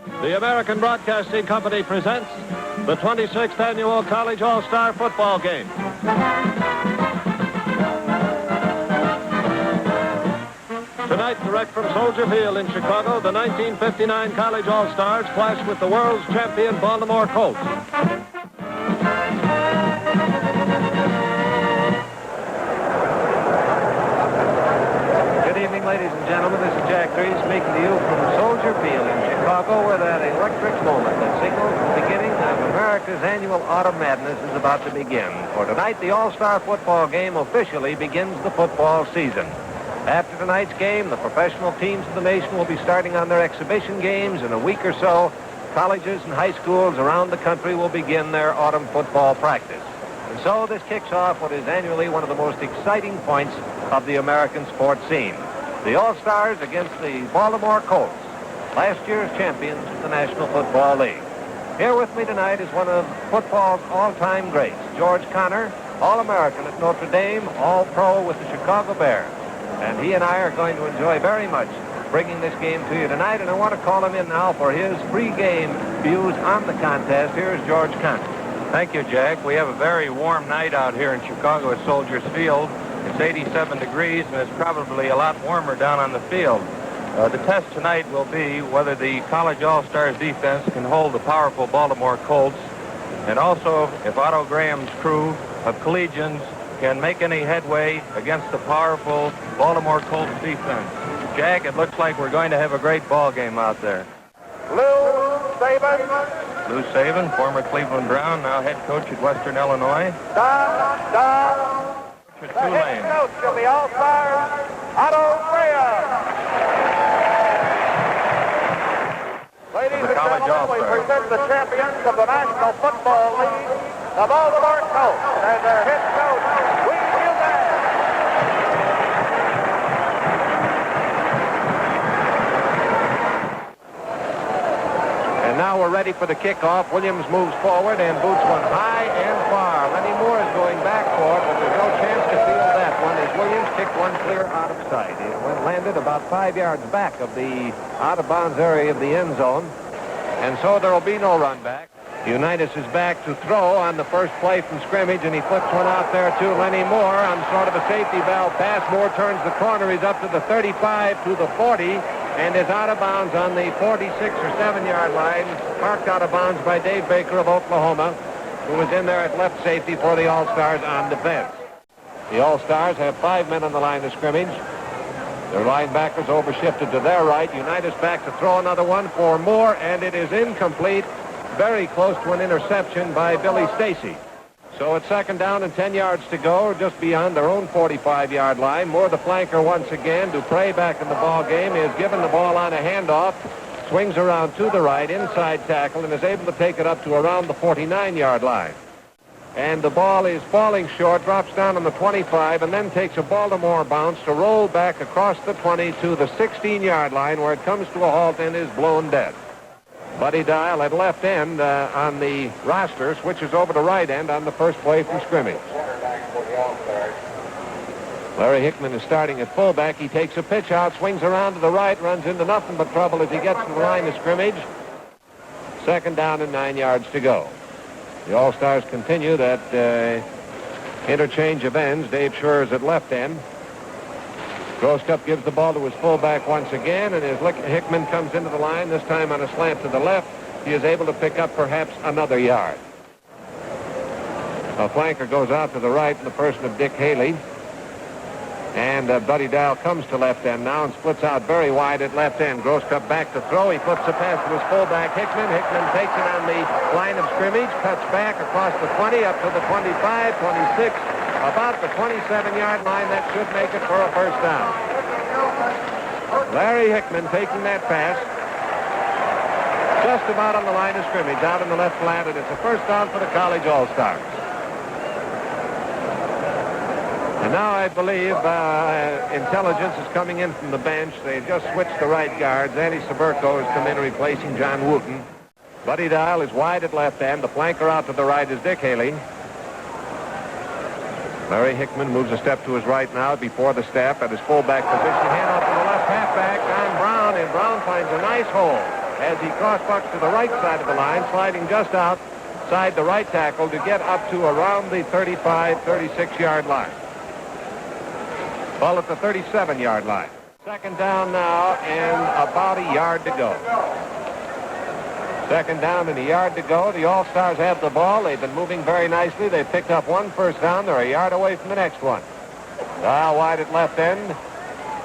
The American Broadcasting Company presents the 26th Annual College All-Star Football Game. Tonight, direct from Soldier Field in Chicago, the 1959 College All-Stars clash with the world's champion Baltimore Colts. Good evening, ladies and gentlemen. This is Jack Reese speaking to you from Soldier Field in Chicago, where that electric moment that signals the beginning of America's annual Autumn Madness is about to begin. For tonight, the All-Star Football Game officially begins the football season. After tonight's game, the professional teams of the nation will be starting on their exhibition games. In a week or so, colleges and high schools around the country will begin their autumn football practice. And so this kicks off what is annually one of the most exciting points of the American sports scene. The All-Stars against the Baltimore Colts, last year's champions of the National Football League. Here with me tonight is one of football's all-time greats, George Connor, All-American at Notre Dame, All-Pro with the Chicago Bears. And he and I are going to enjoy very much bringing this game to you tonight. And I want to call him in now for his pre-game views on the contest. Here's George Connor. Thank you, Jack. We have a very warm night out here in Chicago at Soldier Field. It's 87 degrees, and it's probably a lot warmer down on the field. The test tonight will be whether the College All-Stars defense can hold the powerful Baltimore Colts, and also if Otto Graham's crew of collegians can make any headway against the powerful Baltimore Colts defense. Jack, it looks like we're going to have a great ball game out there. Lou Saban, former Cleveland Brown, now head coach at Western Illinois. Don. The head coach of the All-Stars, Otto Graham. Ladies and gentlemen, we present the champions of the National Football League, the Baltimore Colts, and their head coach, Now we're ready for the kickoff. Williams moves forward and boots one high and far. Lenny Moore is going back for it, but there's no chance to field that one as Williams kicked one clear out of sight. It landed about 5 yards back of the out-of-bounds area of the end zone, and so there will be no run back. Unitas is back to throw on the first play from scrimmage, and he flips one out there to Lenny Moore on sort of a safety valve pass. Moore turns the corner. He's up to the 35, to the 40. And is out of bounds on the 46 or 7-yard line, parked out of bounds by Dave Baker of Oklahoma, who was in there at left safety for the All-Stars on defense. The All-Stars have 5 men on the line of scrimmage. Their linebackers overshifted to their right. Unitas back to throw another one for Moore, and it is incomplete, very close to an interception by Billy Stacy. So it's second down and 10 yards to go, just beyond their own 45-yard line. Moore, the flanker once again. Dupre back in the ball game. He is given the ball on a handoff, swings around to the right, inside tackle, and is able to take it up to around the 49-yard line. And the ball is falling short, drops down on the 25, and then takes a Baltimore bounce to roll back across the 20 to the 16-yard line, where it comes to a halt and is blown dead. Buddy Dial at left end on the roster switches over to right end on the first play from scrimmage. Larry Hickman is starting at fullback. He takes a pitch out, swings around to the right, runs into nothing but trouble as he gets to the line of scrimmage. Second down and 9 yards to go. The All-Stars continue that interchange of ends. Dave Schur is at left end. Grosscup gives the ball to his fullback once again, and as Hickman comes into the line, this time on a slant to the left, he is able to pick up perhaps another yard. A flanker goes out to the right in the person of Dick Haley. And Buddy Dial comes to left end now and splits out very wide at left end. Grosscup back to throw. He flips a pass to his fullback, Hickman. Hickman takes it on the line of scrimmage, cuts back across the 20, up to the 25, 26. About the 27-yard line. That should make it for a first down. Larry Hickman taking that pass just about on the line of scrimmage, out in the left flat, and it's a first down for the College All-Stars. And now I believe intelligence is coming in from the bench. They just switched the right guards. Andy Saberko has come in replacing John Wooten. Buddy Dial is wide at left end. The flanker out to the right is Dick Haley. Larry Hickman moves a step to his right now before the step at his fullback position. Hand off to the left halfback, Don Brown, and Brown finds a nice hole as he crossbucks to the right side of the line, sliding just outside the right tackle to get up to around the 35, 36-yard line. Ball at the 37-yard line. Second down now and about a yard to go. Second down and a yard to go. The All-Stars have the ball. They've been moving very nicely. They've picked up one first down. They're a yard away from the next one. Wide at left end.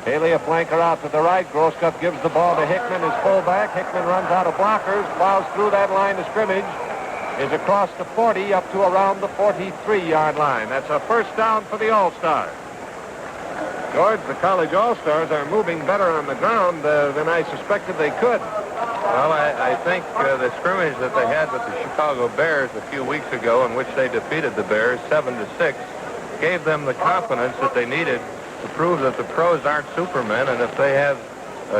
Haley a flanker out to the right. Grosscup gives the ball to Hickman, his fullback. Hickman runs out of blockers, plows through that line of scrimmage, is across the 40 up to around the 43-yard line. That's a first down for the All-Stars. George, the college All-Stars are moving better on the ground than I suspected they could. Well, I think the scrimmage that they had with the Chicago Bears a few weeks ago, in which they defeated the Bears 7-6, gave them the confidence that they needed to prove that the pros aren't supermen, and if they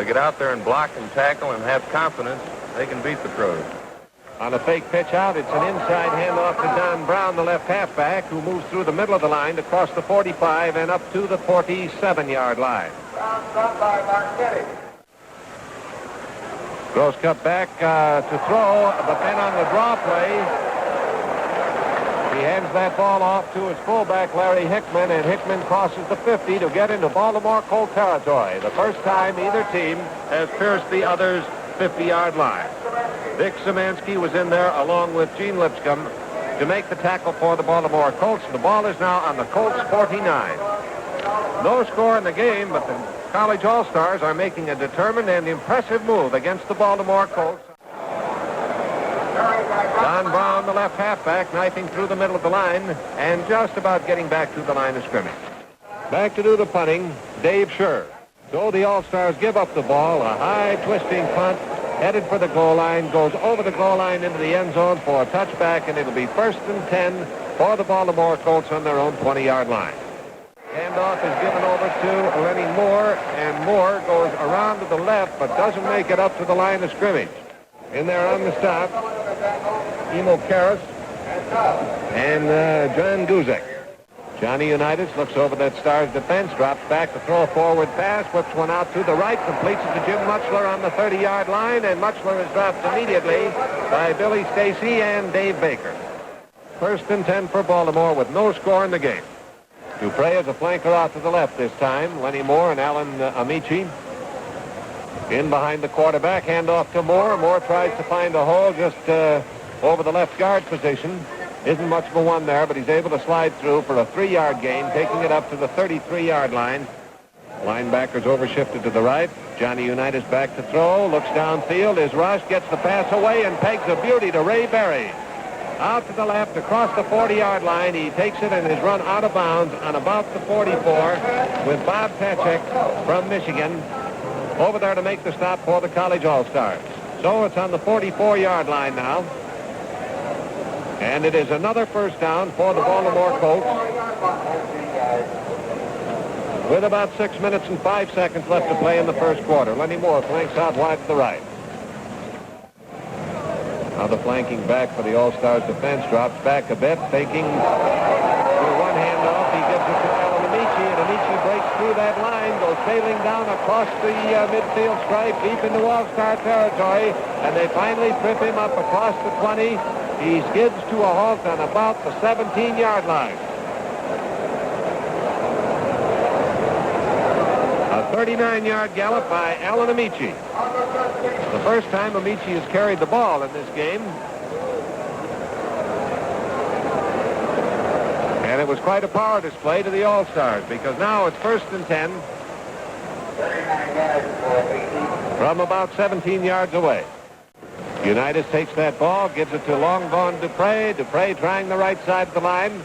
get out there and block and tackle and have confidence, they can beat the pros. On a fake pitch out, it's an inside handoff to Don Brown, the left halfback, who moves through the middle of the line to cross the 45 and up to the 47-yard line. Grosscup back to throw, but then on the draw play, he hands that ball off to his fullback, Larry Hickman, and Hickman crosses the 50 to get into Baltimore Colt territory. The first time either team has pierced the other's 50-yard line. Dick Szymanski was in there along with Gene Lipscomb to make the tackle for the Baltimore Colts. The ball is now on the Colts 49. No score in the game, but the college All-Stars are making a determined and impressive move against the Baltimore Colts. Don Brown, the left halfback, knifing through the middle of the line and just about getting back to the line of scrimmage. Back to do the punting, Dave Scherr. So the All-Stars give up the ball. A high twisting punt headed for the goal line, goes over the goal line into the end zone for a touchback, and it'll be 1st and 10 for the Baltimore Colts on their own 20-yard line. Handoff is given over to Lenny Moore, and Moore goes around to the left but doesn't make it up to the line of scrimmage. In there on the stop, Emo Karras and John Guzek. Johnny Unitas looks over that Stars defense, drops back to throw a forward pass, whips one out to the right, completes it to Jim Mutchler on the 30-yard line, and Mutchler is dropped immediately by Billy Stacy and Dave Baker. 1st and 10 for Baltimore with no score in the game. Dupre is a flanker out to the left this time. Lenny Moore and Alan Amici in behind the quarterback. Handoff to Moore. Moore tries to find a hole just over the left guard position. Isn't much of a one there, but he's able to slide through for a 3-yard gain, taking it up to the 33-yard line. Linebackers overshifted to the right. Johnny Unitas back to throw. Looks downfield. Is rushed. Gets the pass away and pegs a beauty to Ray Berry. Out to the left, across the 40-yard line. He takes it and is run out of bounds on about the 44 with Bob Tachek from Michigan over there to make the stop for the college All-Stars. So it's on the 44-yard line now. And it is another first down for the Baltimore Colts with about 6 minutes and 5 seconds left to play in the first quarter. Lenny Moore flanks out wide to the right. Now the flanking back for the All-Stars defense drops back a bit, thinking with one hand off. He gives it to Alan Amici, and Amici breaks through that line, goes sailing down across the midfield stripe deep into All-Star territory, and they finally trip him up across the 20. He skids to a halt on about the 17-yard line. A 39-yard gallop by Alan Amici. The first time Amici has carried the ball in this game. And it was quite a power display to the All-Stars, because now it's 1st and 10 from about 17 yards away. Unitas takes that ball, gives it to long gone Dupre. Dupre trying the right side of the line.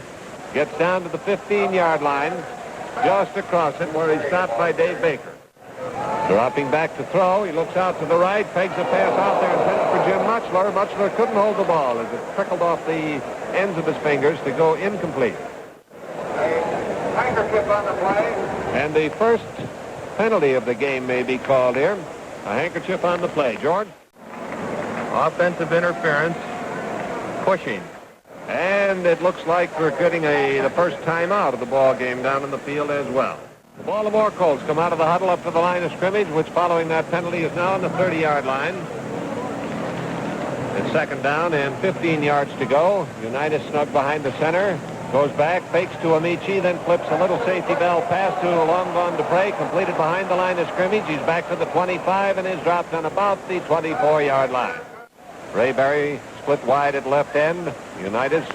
Gets down to the 15-yard line. Just across it where he's stopped by Dave Baker. Dropping back to throw. He looks out to the right. Pegs a pass out there intended for Jim Mutchler. Mutchler couldn't hold the ball as it trickled off the ends of his fingers to go incomplete. Handkerchief on the play. And the first penalty of the game may be called here. A handkerchief on the play. George? Offensive interference, pushing. And it looks like we're getting the first timeout of the ball game down in the field as well. The Baltimore Colts come out of the huddle up to the line of scrimmage, which following that penalty is now on the 30-yard line. It's second down and 15 yards to go. Unitas snug behind the center. Goes back, fakes to Amici, then flips a little safety valve pass to a long gone Dupre, completed behind the line of scrimmage. He's back to the 25 and is dropped on about the 24-yard line. Ray Berry split wide at left end. Unitas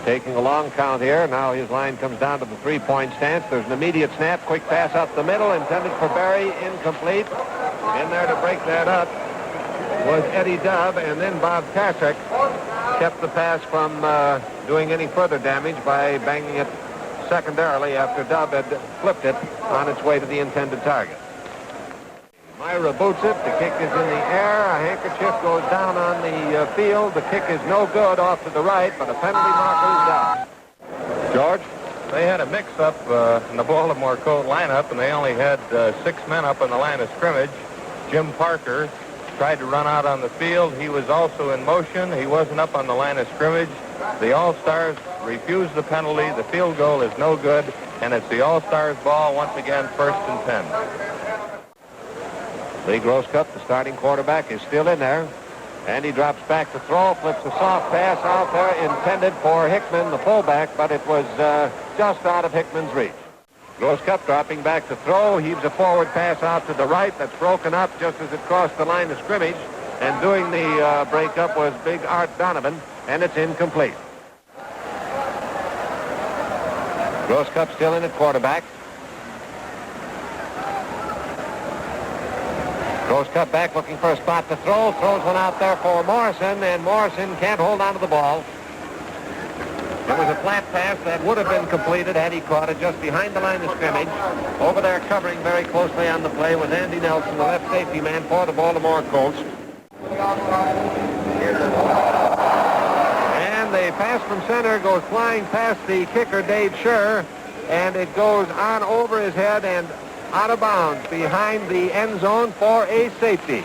taking a long count here. Now his line comes down to the three-point stance. There's an immediate snap, quick pass up the middle, intended for Berry, incomplete. In there to break that up was Eddie Dubb, and then Bob Kasich kept the pass from doing any further damage by banging it secondarily after Dubb had flipped it on its way to the intended target. Myra boots it. The kick is in the air. A handkerchief goes down on the field. The kick is no good off to the right, but a penalty marker is down. George? They had a mix-up in the Baltimore Colt lineup, and they only had 6 men up on the line of scrimmage. Jim Parker tried to run out on the field. He was also in motion. He wasn't up on the line of scrimmage. The All-Stars refused the penalty. The field goal is no good, and it's the All-Stars ball once again, 1st and 10. Lee Grosscup, the starting quarterback, is still in there. And he drops back to throw, flips a soft pass out there intended for Hickman, the fullback, but it was just out of Hickman's reach. Grosscup dropping back to throw, heaves a forward pass out to the right that's broken up just as it crossed the line of scrimmage. And doing the breakup was big Art Donovan, and it's incomplete. Grosscup still in at quarterback. Grosscup back looking for a spot to throw, throws one out there for Morrison, and Morrison can't hold on to the ball. It was a flat pass that would have been completed had he caught it just behind the line of scrimmage. Over there covering very closely on the play was Andy Nelson, the left safety man for the Baltimore Colts. And the pass from center goes flying past the kicker, Dave Scherr, and it goes on over his head and out of bounds behind the end zone for a safety.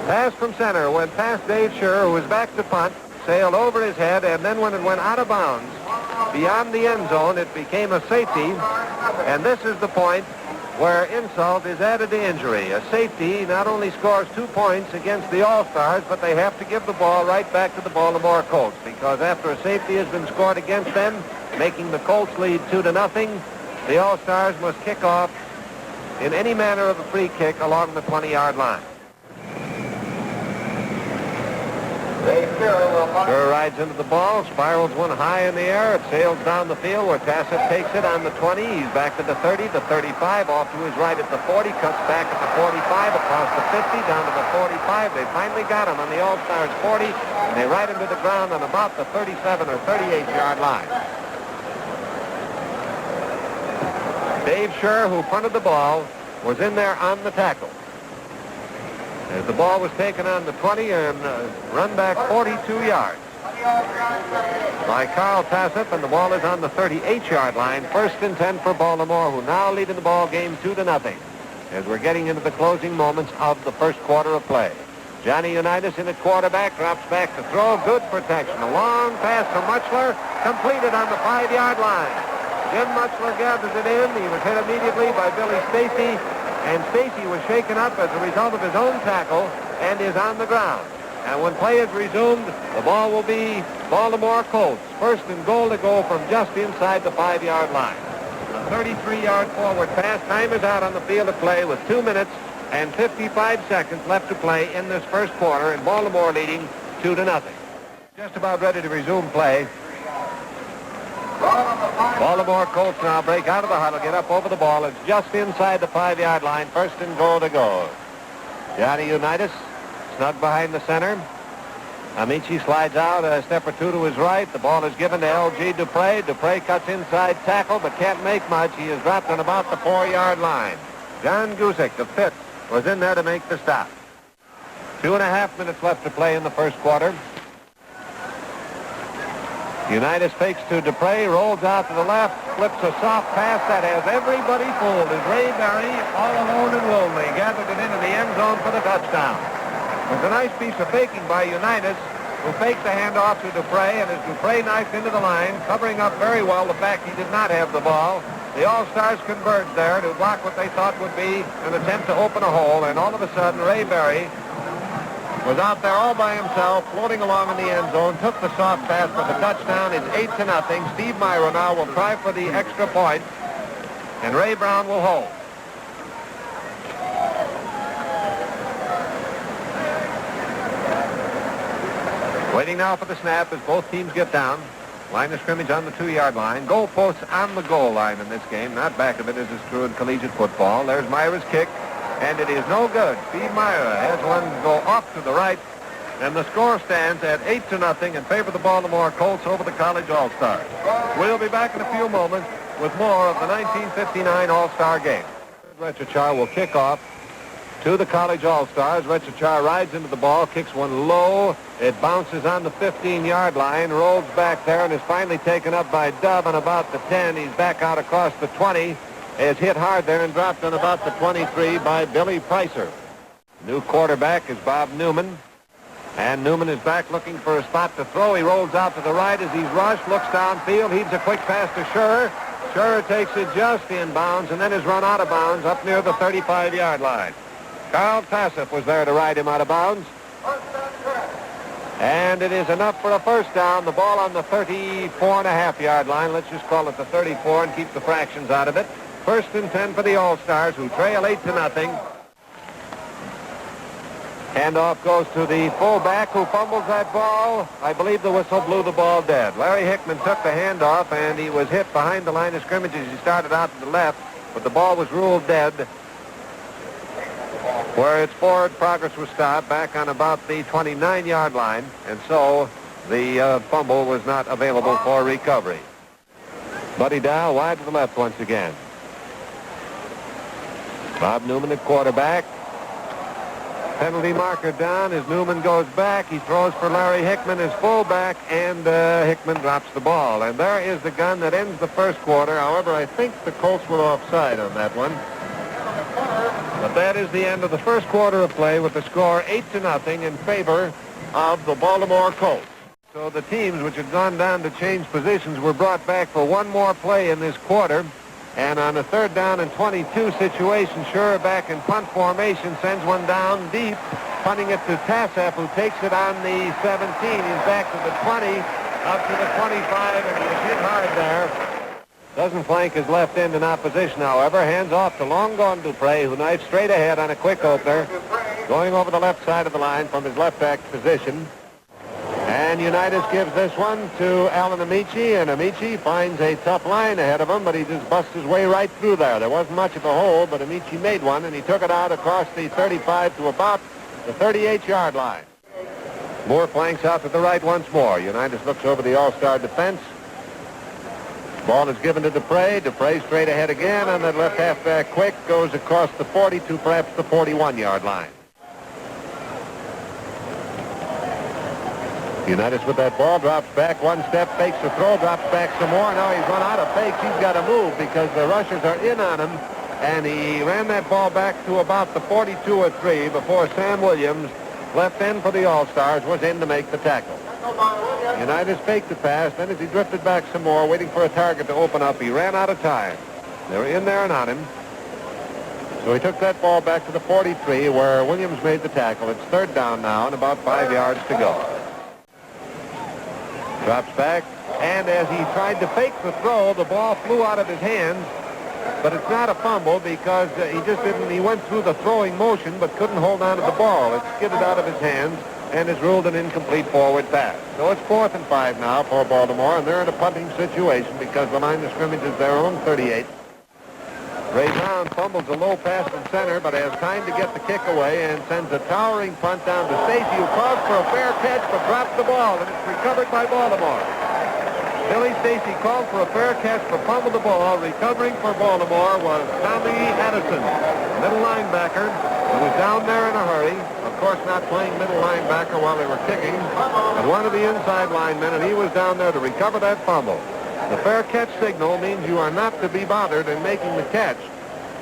Pass from center went past Dave Scherr, who was back to punt, sailed over his head, and then when it went out of bounds beyond the end zone, it became a safety. And this is the point where insult is added to injury. A safety not only scores 2 points against the All-Stars, but they have to give the ball right back to the Baltimore Colts, because after a safety has been scored against them, making the Colts lead 2-0, the All-Stars must kick off in any manner of a free kick along the 20-yard line. Scherr rides into the ball, spirals one high in the air. It sails down the field where Tassett takes it on the 20. He's back to the 30, the 35, off to his right at the 40, cuts back at the 45, across the 50, down to the 45. They finally got him on the All-Stars 40, and they ride him to the ground on about the 37 or 38-yard line. Dave Scherr, who punted the ball, was in there on the tackle. As the ball was taken on the 20 and run back 42 yards by Carl Tassett, and the ball is on the 38-yard line. 1st and 10 for Baltimore, who now lead in the ball game 2-0 as we're getting into the closing moments of the first quarter of play. Johnny Unitas in at quarterback, drops back to throw, good protection. A long pass to Mutchler, completed on the 5-yard line. Jim Mutchler gathers it in. He was hit immediately by Billy Stacy, and Stacy was shaken up as a result of his own tackle and is on the ground. And when play is resumed, the ball will be Baltimore Colts. 1st and goal to go from just inside the 5-yard line. A 33-yard forward pass. Time is out on the field of play with 2 minutes and 55 seconds left to play in this first quarter, and Baltimore leading 2-0. Just about ready to resume play. Baltimore Colts now break out of the huddle, get up over the ball. It's just inside the 5-yard line. 1st and goal to go. Johnny Unitas snug behind the center. Amici slides out a step or two to his right. The ball is given to L.G. Dupre. Dupre cuts inside tackle, but can't make much. He is dropped on about the 4-yard line. John Gusick, the Pitt, was in there to make the stop. 2.5 minutes left to play in the first quarter. Unitas fakes to Dupre, rolls out to the left, flips a soft pass that has everybody fooled as Ray Berry, all alone and lonely, gathered it into the end zone for the touchdown. It was a nice piece of faking by Unitas, who faked the handoff to Dupre, and as Dupre knifed into the line, covering up very well the fact he did not have the ball, the All-Stars converged there to block what they thought would be an attempt to open a hole, and all of a sudden Ray Berry was out there all by himself, floating along in the end zone, took the soft pass for the touchdown. It's 8-0. Steve Myra now will try for the extra point, and Ray Brown will hold. Waiting now for the snap as both teams get down. Line of scrimmage on the 2-yard line. Goal posts on the goal line in this game. Not back of it as is true in collegiate football. There's Myra's kick, and it is no good. Steve Myra has one go off to the right, and the score stands at 8-0 in favor of the Baltimore Colts over the College All-Stars. We'll be back in a few moments with more of the 1959 All-Star game. Retchachar will kick off to the College All-Stars. Retchachar rides into the ball, kicks one low. It bounces on the 15-yard line, rolls back there, and is finally taken up by Dub on about the 10. He's back out across the 20. Is hit hard there and dropped on about the 23 by Billy Pricer. New quarterback is Bob Newman. And Newman is back looking for a spot to throw. He rolls out to the right as he's rushed, looks downfield, heaves a quick pass to Schurer. Schurer takes it just inbounds and then is run out of bounds up near the 35-yard line. Carl Tassif was there to ride him out of bounds. And it is enough for a first down. The ball on the 34.5-yard line. Let's just call it the 34 and keep the fractions out of it. 1st and 10 for the All-Stars, who trail 8-0. Handoff goes to the fullback, who fumbles that ball. I believe the whistle blew the ball dead. Larry Hickman took the handoff, and he was hit behind the line of scrimmage as he started out to the left, but the ball was ruled dead, where its forward progress was stopped back on about the 29-yard line, and so the fumble was not available for recovery. Buddy Dow wide to the left once again. Bob Newman at quarterback. Penalty marker down as Newman goes back. He throws for Larry Hickman as fullback, and Hickman drops the ball. And there is the gun that ends the first quarter. However, I think the Colts were offside on that one. But that is the end of the first quarter of play with the score 8-0 in favor of the Baltimore Colts. So the teams which had gone down to change positions were brought back for one more play in this quarter. And on a 3rd down and 22 situation, Schurer back in punt formation sends one down deep, punting it to Tassif, who takes it on the 17. He's back to the 20, up to the 25, and he was hit hard there. Doesn't flank his left end in opposition, however. Hands off to long gone Dupre, who knifes straight ahead on a quick opener, going over the left side of the line from his left back position. And Unitas gives this one to Alan Amici, and Amici finds a tough line ahead of him, but he just busts his way right through there. There wasn't much of a hole, but Amici made one, and he took it out across the 35 to about the 38-yard line. Moore flanks out to the right once more. Unitas looks over the all-star defense. Ball is given to Dupre. Dupre straight ahead again, and that left halfback quick goes across the 40 to perhaps the 41-yard line. Unitas with that ball, drops back one step, fakes the throw, drops back some more. Now he's run out of fakes. He's got to move because the rushers are in on him. And he ran that ball back to about the 42 or 3 before Sam Williams, left end for the All-Stars, was in to make the tackle. Unitas faked the pass. Then as he drifted back some more, waiting for a target to open up, he ran out of time. They were in there and on him. So he took that ball back to the 43 where Williams made the tackle. It's 3rd down now and about 5 yards to go. Drops back, and as he tried to fake the throw, the ball flew out of his hands, but it's not a fumble because he went through the throwing motion but couldn't hold on to the ball. It skidded out of his hands and is ruled an incomplete forward pass. So it's 4th and 5 now for Baltimore, and they're in a punting situation because the line of scrimmage is their own 38. Ray Brown fumbles a low pass from center, but has time to get the kick away and sends a towering punt down to Stacy, who calls for a fair catch but drops the ball, and it's recovered by Baltimore. Billy Stacy called for a fair catch but fumbled the ball. Recovering for Baltimore was Tommy Addison, middle linebacker, who was down there in a hurry. Of course, not playing middle linebacker while they were kicking, but one of the inside linemen, and he was down there to recover that fumble. The fair catch signal means you are not to be bothered in making the catch,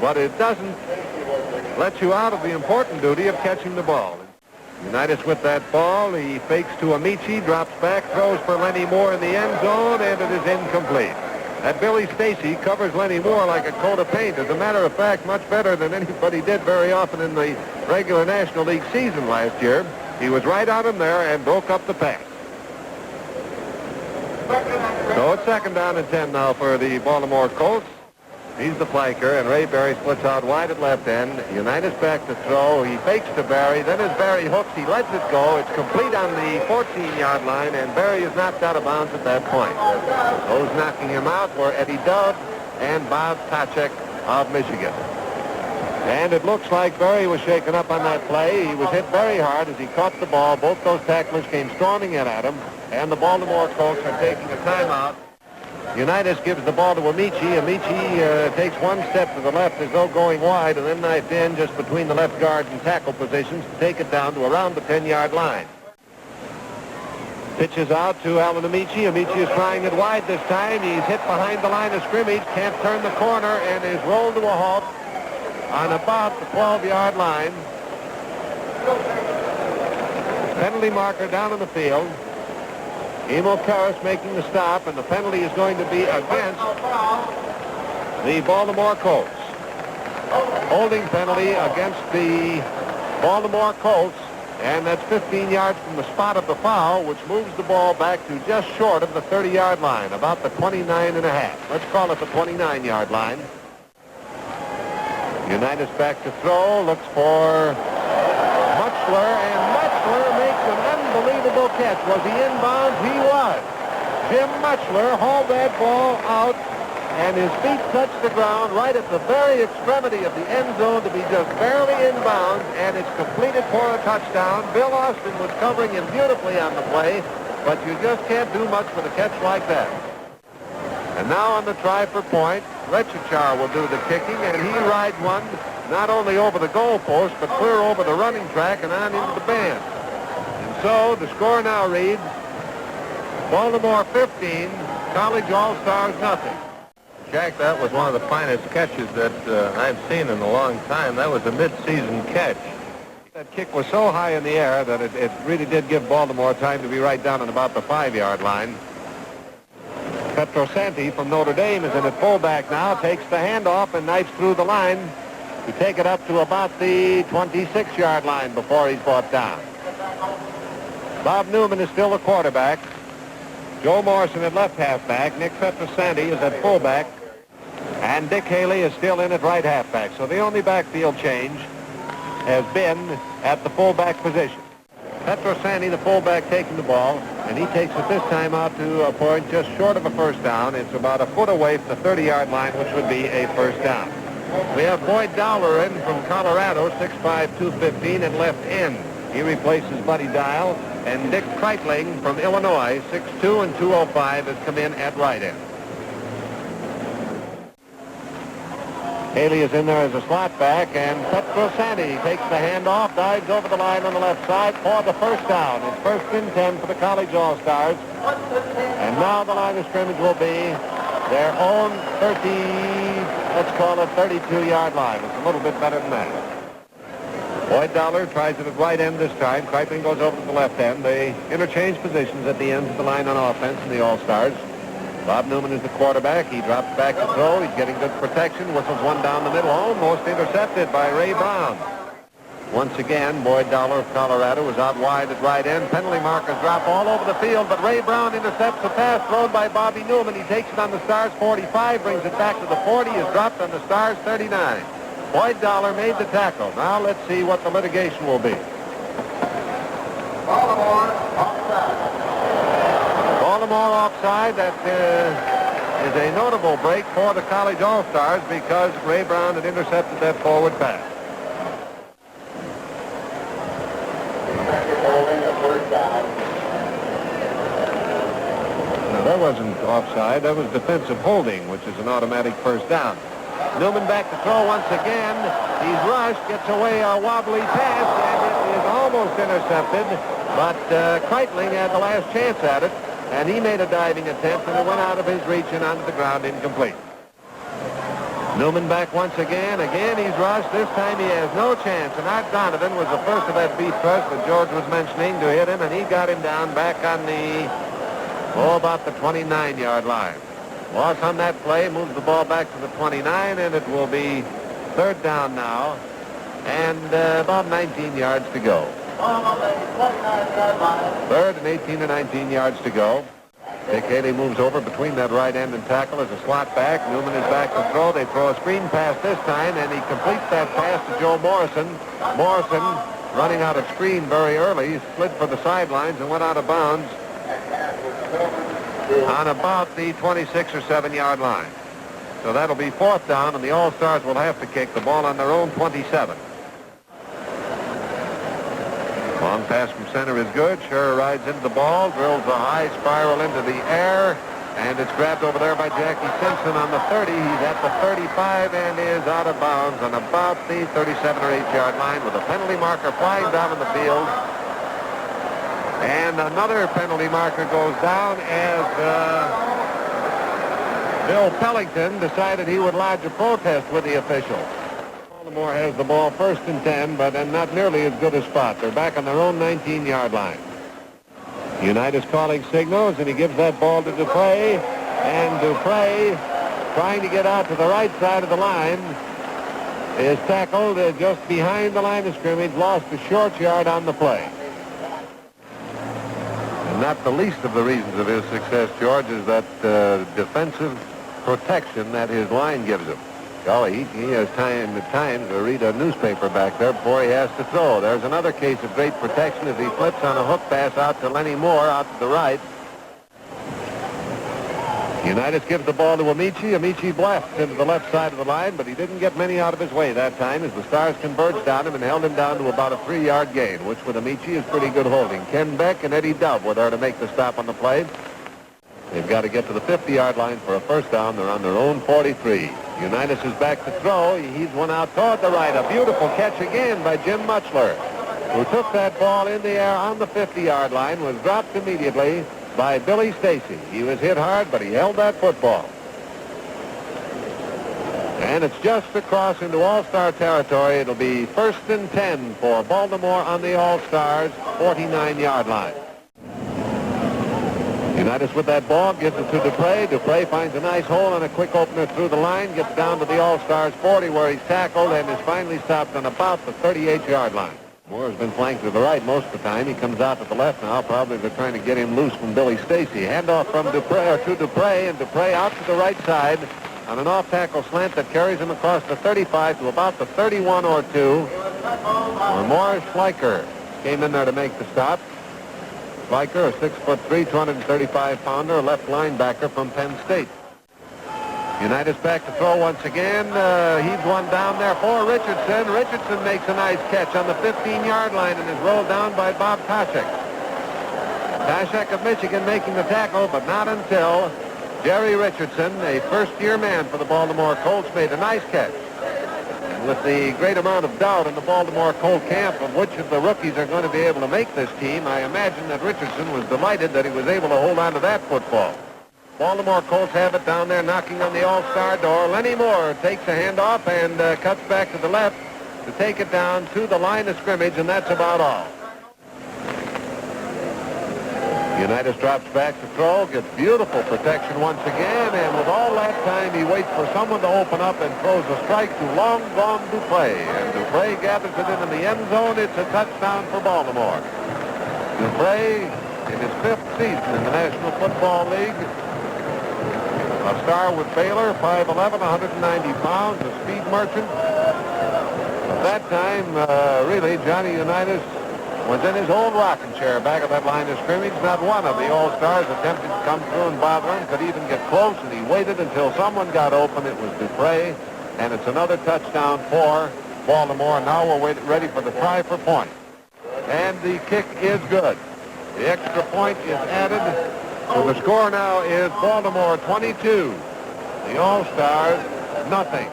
but it doesn't let you out of the important duty of catching the ball. Unitas with that ball. He fakes to Amici, drops back, throws for Lenny Moore in the end zone, and it is incomplete. That Billy Stacy covers Lenny Moore like a coat of paint. As a matter of fact, much better than anybody did very often in the regular National League season last year. He was right on him there and broke up the pass. So it's second down and 10 now for the Baltimore Colts. He's the flanker, and Ray Berry splits out wide at left end. Unitas back to throw. He fakes to Berry. Then as Berry hooks, he lets it go. It's complete on the 14-yard line, and Berry is knocked out of bounds at that point. Those knocking him out were Eddie Dowd and Bob Tachek of Michigan. And it looks like Berry was shaken up on that play. He was hit very hard as he caught the ball. Both those tacklers came storming in at him, and the Baltimore Colts are taking a timeout. Unitas gives the ball to Amici. Amici takes one step to the left as though going wide, and then knifed in just between the left guard and tackle positions to take it down to around the 10-yard line. Pitches out to Alan Amici. Amici is trying it wide this time. He's hit behind the line of scrimmage, can't turn the corner, and is rolled to a halt on about the 12-yard line. Penalty marker down on the field. Emil Karras making the stop, and the penalty is going to be against the Baltimore Colts. Holding penalty against the Baltimore Colts, and that's 15 yards from the spot of the foul, which moves the ball back to just short of the 30-yard line, about the 29 and a half. Let's call it the 29-yard line. Unitas back to throw, looks for Mutchler, and Mutchler makes an unbelievable catch. Was he inbounds? He was. Jim Mutchler hauled that ball out, and his feet touched the ground right at the very extremity of the end zone to be just barely inbounds, and it's completed for a touchdown. Bill Austin was covering him beautifully on the play, but you just can't do much with a catch like that. And now on the try for point, Rechachar will do the kicking, and he rides one not only over the goalpost, but clear over the running track and on into the band. And so the score now reads, Baltimore 15, College All-Stars nothing. Jack, that was one of the finest catches that I've seen in a long time. That was a mid-season catch. That kick was so high in the air that it really did give Baltimore time to be right down on about the 5-yard line. Petrosanti from Notre Dame is in at fullback now, takes the handoff and knifes through the line to take it up to about the 26-yard line before he's brought down. Bob Newman is still the quarterback. Joe Morrison at left halfback. Nick Petrosanti is at fullback. And Dick Haley is still in at right halfback. So the only backfield change has been at the fullback position. Petrosanti, the fullback, taking the ball, and he takes it this time out to a point just short of a first down. It's about a foot away from the 30-yard line, which would be a first down. We have Boyd Dowler in from Colorado, 6'5", 215 at left end. He replaces Buddy Dial, and Dick Kreitling from Illinois, 6'2" and 205, has come in at right end. Haley is in there as a slot back, and Petrosanti takes the handoff, dives over the line on the left side for the first down. It's 1st and 10 for the College All-Stars. And now the line of scrimmage will be their own 32-yard line. It's a little bit better than that. Boyd Dowler tries it at right end this time. Kreitling goes over to the left end. They interchange positions at the ends of the line on offense in the All-Stars. Bob Newman is the quarterback. He drops back to throw. He's getting good protection. Whistles one down the middle. Almost intercepted by Ray Brown. Once again, Boyd Dowler of Colorado is out wide at right end. Penalty markers drop all over the field, but Ray Brown intercepts the pass thrown by Bobby Newman. He takes it on the Stars 45, brings it back to the 40, is dropped on the Stars 39. Boyd Dowler made the tackle. Now let's see what the litigation will be. Baltimore offside. That is a notable break for the College All-Stars because Ray Brown had intercepted that forward pass. No, that wasn't offside. That was defensive holding, which is an automatic first down. Newman back to throw once again. He's rushed, gets away a wobbly pass, and it is almost intercepted. But Kreitling had the last chance at it, and he made a diving attempt, and it went out of his reach and onto the ground incomplete. Newman back once again. Again, he's rushed. This time he has no chance, and Art Donovan was the first of that beef trust that George was mentioning to hit him, and he got him down back on the, about the 29-yard line. Loss on that play moves the ball back to the 29, and it will be third down now, and about 19 yards to go. Third and 18 to 19 yards to go. Dick Haley moves over between that right end and tackle as a slot back. Newman is back to throw. They throw a screen pass this time, and he completes that pass to Joe Morrison. Morrison, running out of screen very early, slid for the sidelines and went out of bounds on about the 26 or 7-yard line. So that'll be fourth down, and the All-Stars will have to kick the ball on their own 27. Long pass from center is good. Scherer rides into the ball, drills a high spiral into the air, and it's grabbed over there by Jackie Simpson on the 30. He's at the 35 and is out of bounds on about the 37 or 8-yard line with a penalty marker flying down in the field. And another penalty marker goes down as Bill Pellington decided he would lodge a protest with the official. Baltimore has the ball first and 10, but not nearly as good a spot. They're back on their own 19-yard line. Unitas calling signals, and he gives that ball to Dupre. And Dupre, trying to get out to the right side of the line, is tackled just behind the line of scrimmage, lost a short yard on the play. And not the least of the reasons of his success, George, is that defensive protection that his line gives him. Golly, he has time at times to read a newspaper back there before he has to throw. There's another case of great protection as he flips on a hook pass out to Lenny Moore out to the right. Unitas gives the ball to Amici. Amici blasts into the left side of the line, but he didn't get many out of his way that time as the Stars converged on him and held him down to about a 3-yard gain, which with Amici is pretty good holding. Ken Beck and Eddie Dove were there to make the stop on the play. They've got to get to the 50-yard line for a first down. They're on their own 43. Unitas is back to throw. He's one out toward the right. A beautiful catch again by Jim Mutchler, who took that ball in the air on the 50-yard line, was dropped immediately by Billy Stacy. He was hit hard, but he held that football. And it's just across into All-Star territory. It'll be first and 10 for Baltimore on the All-Stars 49-yard line. Unitas with that ball, gives it to Dupre. Dupre finds a nice hole and a quick opener through the line, gets down to the All-Stars 40 where he's tackled and is finally stopped on about the 38-yard line. Moore has been flanked to the right most of the time. He comes out to the left now. Probably they're trying to get him loose from Billy Stacy. Handoff from Dupre or to Dupre, and Dupre out to the right side on an off-tackle slant that carries him across the 35 to about the 31 or 2, where Morris Schleicher came in there to make the stop. Schleicher, a 6'3", 235-pounder, a left linebacker from Penn State. Unitas back to throw once again. He's one down there for Richardson. Richardson makes a nice catch on the 15-yard line and is rolled down by Bob Toshek. Toshek of Michigan making the tackle, but not until Jerry Richardson, a first-year man for the Baltimore Colts, made a nice catch. And with the great amount of doubt in the Baltimore Colt camp of which of the rookies are going to be able to make this team, I imagine that Richardson was delighted that he was able to hold on to that football. Baltimore Colts have it down there knocking on the All-Star door. Lenny Moore takes a handoff and cuts back to the left to take it down to the line of scrimmage, and that's about all. Unitas drops back to throw, gets beautiful protection once again, and with all that time, he waits for someone to open up and throws a strike to long gone Dupre. And Dupre gathers it in the end zone. It's a touchdown for Baltimore. Dupre, in his 5th season in the National Football League, a star with Baylor, 5'11", 190 pounds, a speed merchant. At that time, really, Johnny Unitas was in his old rocking chair back at that line of scrimmage. Not one of the All-Stars attempted to come through and bother him, could even get close, and he waited until someone got open. It was Dupre, and it's another touchdown for Baltimore. Now we're ready for the try for point. And the kick is good. The extra point is added. So the score now is Baltimore 22. The All-Stars, nothing.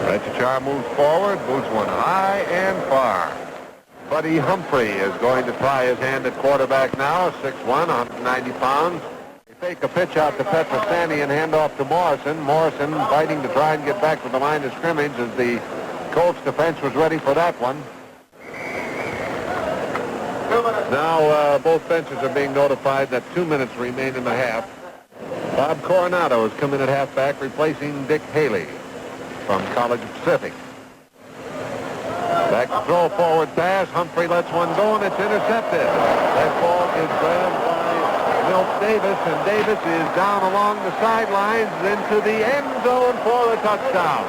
Retchachar moves forward, boots one high and far. Buddy Humphrey is going to try his hand at quarterback now, 6'1", 190 pounds. They fake a pitch out to Petrosani and hand off to Morrison. Morrison fighting to try and get back to the line of scrimmage as the Colts defense was ready for that one. Now both benches are being notified that 2 minutes remain in the half. Bob Coronado has come in at halfback, replacing Dick Haley from College Pacific. Back to throw, forward pass. Humphrey lets one go, and it's intercepted. That ball is grabbed by Milt Davis, and Davis is down along the sidelines into the end zone for a touchdown.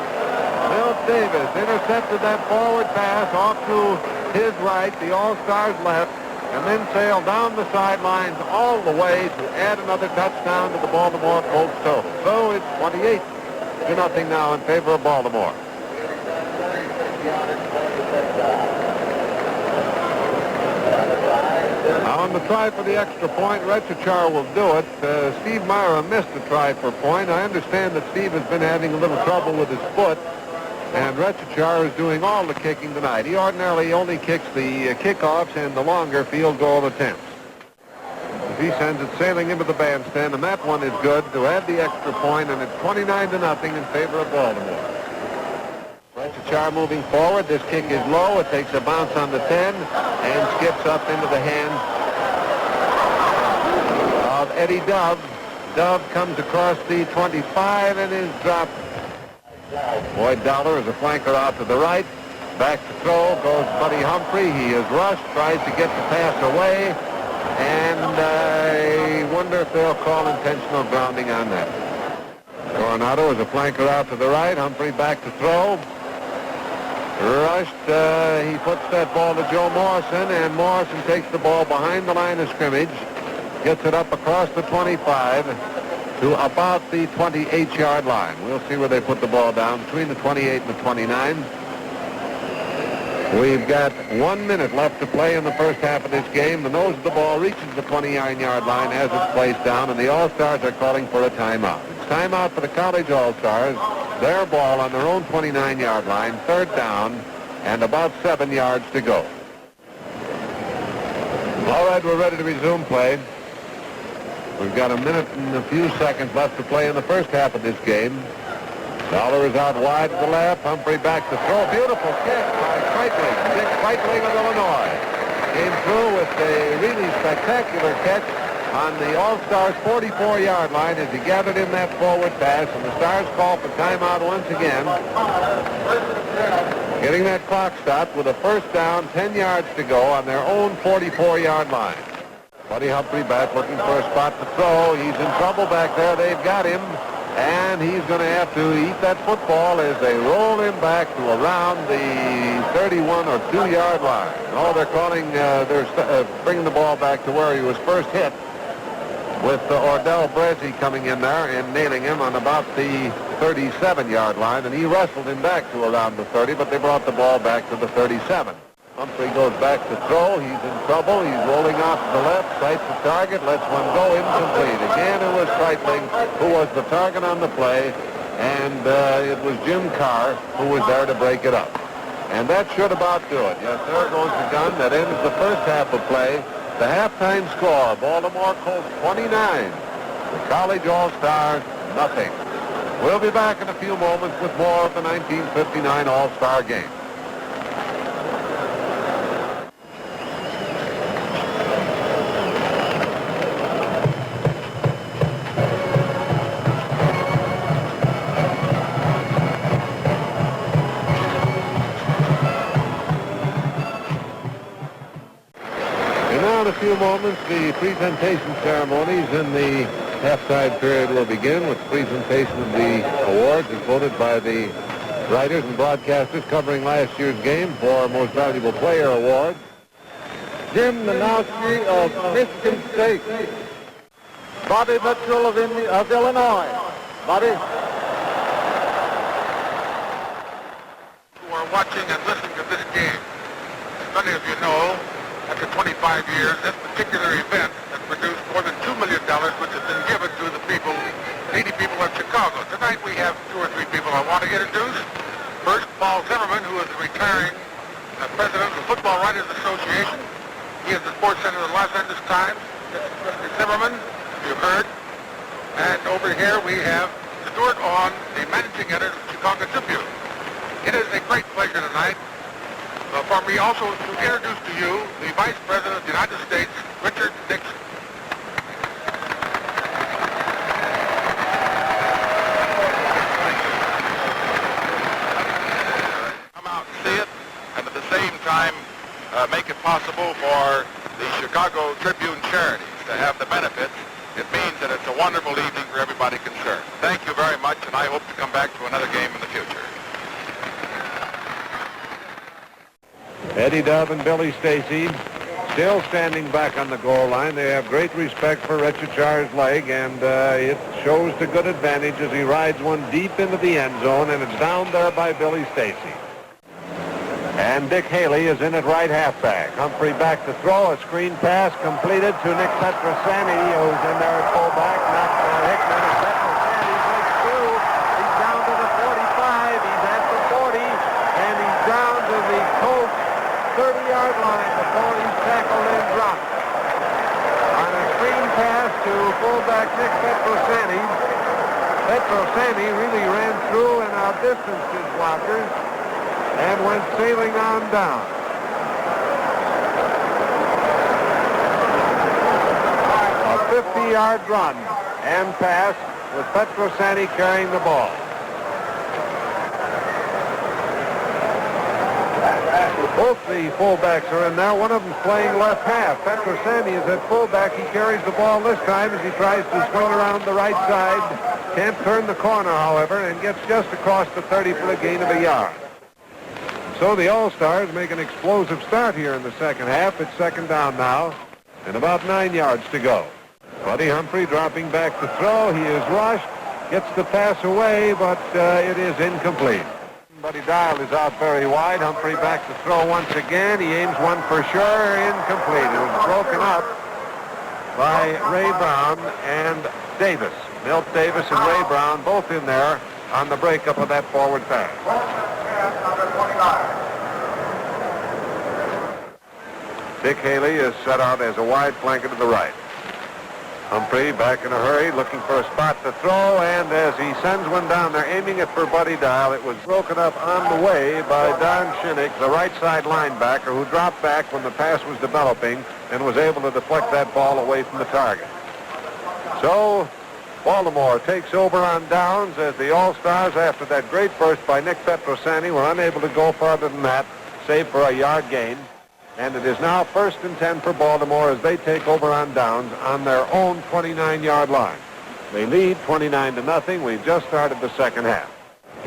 Milt Davis intercepted that forward pass off to his right, the All-Stars left, and then sailed down the sidelines all the way to add another touchdown to the Baltimore Colts total. So it's 28-0 now in favor of Baltimore. On the try for the extra point, Retchachar will do it. Steve Myra missed the try for point. I understand that Steve has been having a little trouble with his foot, and Retchachar is doing all the kicking tonight. He ordinarily only kicks the kickoffs and the longer field goal attempts. He sends it sailing into the bandstand, and that one is good to add the extra point, and it's 29-0 in favor of Baltimore. Retchachar moving forward. This kick is low. It takes a bounce on the 10 and skips up into the hands of Eddie Dove. Dove comes across the 25 and is dropped. Boyd Dollar is a flanker out to the right. Back to throw goes Buddy Humphrey. He is rushed, tries to get the pass away, and I wonder if they'll call intentional grounding on that. Coronado is a flanker out to the right. Humphrey back to throw. Rushed. He puts that ball to Joe Morrison, and Morrison takes the ball behind the line of scrimmage, gets it up across the 25 to about the 28-yard line. We'll see where they put the ball down, between the 28 and the 29. We've got 1 minute left to play in the first half of this game. The nose of the ball reaches the 29-yard line as it's placed down, and the All-Stars are calling for a timeout. It's timeout for the college All-Stars. Their ball on their own 29-yard line, third down, and about 7 yards to go. All right, we're ready to resume play. We've got a minute and a few seconds left to play in the first half of this game. Dollar is out wide to the left. Humphrey back to throw. Beautiful kick by Kreitling. Dick Kreitling of Illinois came through with a really spectacular catch on the All-Stars 44-yard line as he gathered in that forward pass, and the Stars call for timeout once again. Getting that clock stopped with a first down, 10 yards to go on their own 44-yard line. Buddy Humphrey back looking for a spot to throw. He's in trouble back there. They've got him, and he's going to have to eat that football as they roll him back to around the 31 or 2-yard line. Oh, they're calling, they're bringing the ball back to where he was first hit, with Ordell Brezzi coming in there and nailing him on about the 37-yard line, and he wrestled him back to around the 30, but they brought the ball back to the 37. Humphrey goes back to throw. He's in trouble. He's rolling off to the left, sights the target, lets one go incomplete. Again, it was Kreitling who was the target on the play, and it was Jim Carr who was there to break it up. And that should about do it. Yes, there goes the gun. That ends the first half of play. The halftime score, Baltimore Colts 29, the College All-Stars nothing. We'll be back in a few moments with more of the 1959 All-Star game. In a few moments, the presentation ceremonies in the halftime period will begin with the presentation of the awards as voted by the writers and broadcasters covering last year's game for Most Valuable Player Award. Jim Nanowski of Michigan State. Bobby Mitchell of Illinois. Bobby. Who are watching and listening to this game. As many of you know, after 25 years, this particular event has produced more than $2 million, which has been given to the people, needy people of Chicago. Tonight we have 2 or 3 people I want to introduce. First, Paul Zimmerman, who is the retiring president of the Football Writers Association. He is the sports center of the Los Angeles Times. Mr. Zimmerman, you've heard. And over here we have Stuart Orr, the managing editor of the Chicago Tribune. It is a great pleasure tonight for me also to introduce to you the Vice President of the United States, Richard Nixon. Come out and see it, and at the same the Chicago Tribune charities to have the benefits, it means that it's a wonderful evening for everybody concerned. Thank you very much, and I hope to come back to another game in the future. Eddie Dove and Billy Stacy still standing back on the goal line. They have great respect for Richard Char's leg, and it shows to good advantage as he rides one deep into the end zone, and it's down there by Billy Stacy. And Dick Haley is in at right halfback. Humphrey back to throw. A screen pass completed to Nick Petrosani, who's in there at fullback. Not Hickman. And Petrosani breaks through. He's down to the 45. He's at the 40. And he's down to the Colts 30-yard line before he's tackled and dropped. On a screen pass to fullback Nick Petrosani. Petrosani really ran through and outdistanced his blockers and went sailing on down. A 50-yard run and pass with Petrosani carrying the ball. Both the fullbacks are in now. One of them's playing left half. Petrosani is at fullback. He carries the ball this time as he tries to swing around the right side. Can't turn the corner, however, and gets just across the 30 for a gain of a yard. So the All-Stars make an explosive start here in the second half. It's second down now and about 9 yards to go. Buddy Humphrey dropping back to throw. He is rushed, gets the pass away, but it is incomplete. Buddy Dial is out very wide. Humphrey back to throw once again. He aims one for sure. Incomplete. It was broken up by Ray Brown and Davis. Milt Davis and Ray Brown both in there on the breakup of that forward pass. Dick Haley is set out as a wide flanker to the right. Humphrey back in a hurry, looking for a spot to throw, and as he sends one down there, aiming it for Buddy Dial, it was broken up on the way by Don Shinnick, the right side linebacker, who dropped back when the pass was developing and was able to deflect that ball away from the target. So Baltimore takes over on downs as the All-Stars, after that great burst by Nick Petrosani, were unable to go farther than that, save for a yard gain. And it is now 1st and 10 for Baltimore as they take over on downs on their own 29-yard line. They lead 29-0. We've just started the second half.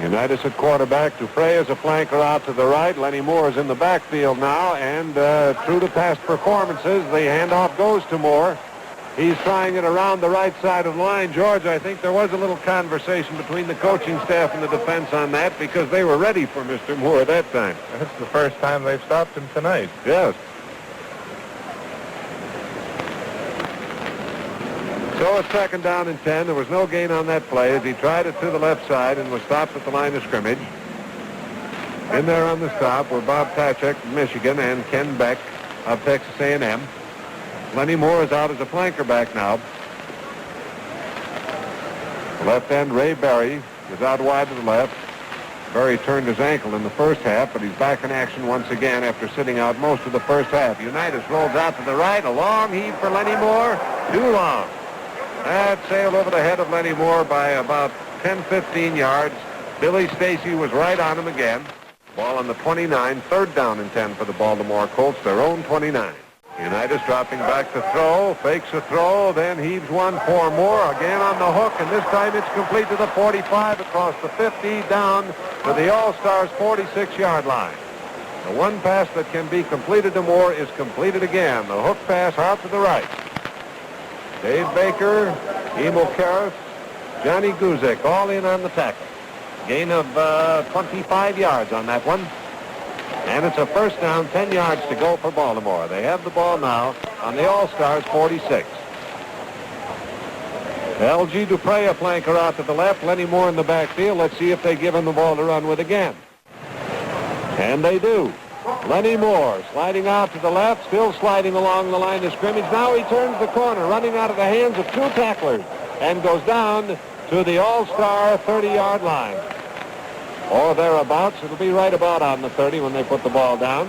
Unitas at quarterback. Dupre is a flanker out to the right. Lenny Moore is in the backfield now, and true to past performances, the handoff goes to Moore. He's trying it around the right side of the line. George, I think there was a little conversation between the coaching staff and the defense on that because they were ready for Mr. Moore that time. That's the first time they've stopped him tonight. Yes. So it's second down and 10. There was no gain on that play as he tried it to the left side and was stopped at the line of scrimmage. In there on the stop were Bob Tachek from Michigan and Ken Beck of Texas A&M. Lenny Moore is out as a flanker back now. The left end, Ray Berry, is out wide to the left. Berry turned his ankle in the first half, but he's back in action once again after sitting out most of the first half. Unitas rolls out to the right. A long heave for Lenny Moore. Too long. That sailed over the head of Lenny Moore by about 10-15 yards. Billy Stacy was right on him again. Ball on the 29, third down and 10 for the Baltimore Colts, their own 29. Unitas dropping back to throw, fakes a throw, then heaves one for Moore, again on the hook, and this time it's complete to the 45, across the 50, down to the All-Stars 46-yard line. The one pass that can be completed to Moore is completed again. The hook pass out to the right. Dave Baker, Emil Karras, Johnny Guzik all in on the tackle. Gain of 25 yards on that one. And it's a first down, 10 yards to go for Baltimore. They have the ball now on the All-Stars 46. L.G. Dupre, a flanker out to the left. Lenny Moore in the backfield. Let's see if they give him the ball to run with again. And they do. Lenny Moore sliding out to the left, still sliding along the line of scrimmage. Now he turns the corner, running out of the hands of two tacklers, and goes down to the All-Star 30-yard line. Or thereabouts. It'll be right about on the 30 when they put the ball down.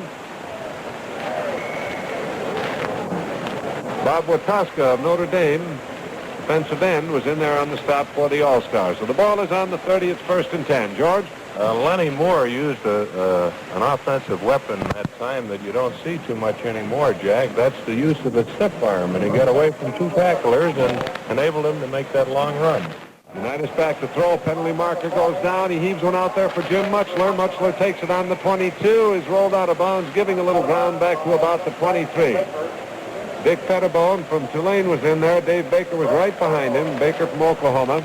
Bob Watoska of Notre Dame, defensive end, was in there on the stop for the All-Stars. So the ball is on the 30. It's 1st and 10. George? Lenny Moore used an offensive weapon that time that you don't see too much anymore, Jack. That's the use of the stiff arm, and he got away from two tacklers and enabled him to make that long run. Unitas back to throw. Penalty marker goes down. He heaves one out there for Jim Mutchler. Mutchler takes it on the 22. Is rolled out of bounds, giving a little ground back to about the 23. Dick Pettibone from Tulane was in there. Dave Baker was right behind him. Baker from Oklahoma.